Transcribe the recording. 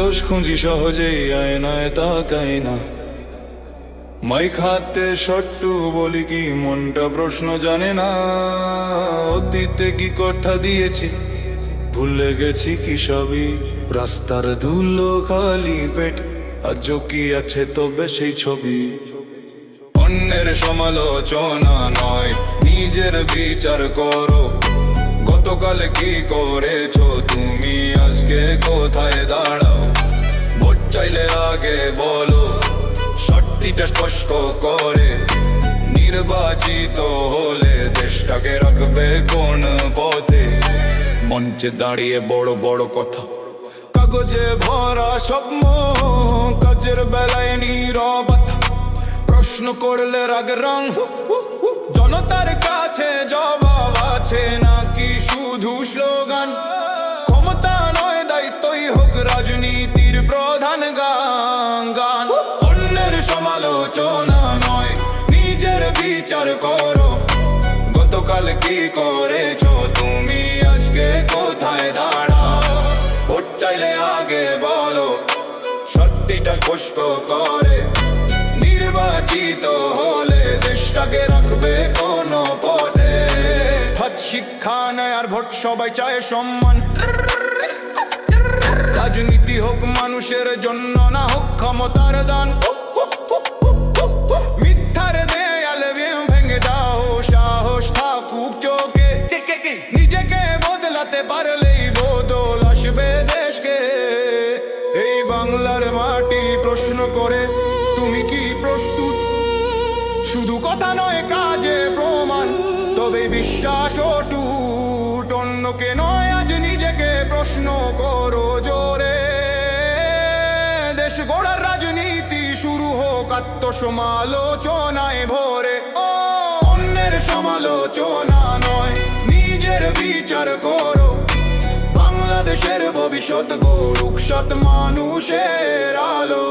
দোষ খুঁজি সহজেই আয়নায় তাকাই না, মাইক হাতে সট্টু বলি কি মনটা প্রশ্ন জানে না। অতীতে কি কথা দিয়েছি ভুলে গেছি কি সবই, রাস্তার ধুলো খালি পেট আজও কি আছে তবে সেই ছবি। অন্যের সমালোচনা নয় নিজের বিচার করো, গতকাল কি করেছো তুমি আজকে কোথায় দাঁড়াও। ভোট চাইলে আগে বলো সত্যিটা স্পষ্ট করে, নির্বাচিত হলে দেশটাকে রাখবে কোন পথে। মঞ্চে দাঁড়িয়ে বড় বড় কথা, কাগজে ভরা স্বপ্ন, কাজের বেলায় নীরবতা। প্রশ্ন করলে রাগ রং, জনতার কাছে জবাব আছে নাকি শুধু স্লোগান। ক্ষমতা নয় দায়িত্বই হোক রাজনীতির প্রধান গান। অন্যের সমালোচনা নয় নিজের বিচার করো, গতকাল কি করেছো তুমি আজকে কোথায় দাঁড়াও। ভোট চাইলে আগে বলো সত্যিটা স্পষ্ট করে, নির্বাচিত হলে দেশটাকে রাখবে কোন পথে। হাত শিক্ষা নেয় আর ভোট সবাই চায় সম্মান, রাজনীতি হোক মানুষের জন্য না হোক ক্ষমতার দান। মিথ্যার দেয়ালে ভেঙে দাও সাহস থাকুক চোখে, নিজেকে বদলাতে পারলেই বদল আসবে দেশকে। এই বাংলার মাটি প্রশ্ন করে তুমি কি প্রস্তুত, শুধু কথা নয় কাজে প্রমাণ, তবে বিশ্বাস অটুট। অন্যকে নয় আজ নিজেকে প্রশ্ন করো জোরে, দেশ গড়ার রাজনীতি শুরু হোক আত্মসমালোচনায় ভরে। ও অন্যের সমালোচনা নয় নিজের বিচার করো, বাংলাদেশের ভবিষ্যৎ গড়ুক সৎ মানুষের আলো।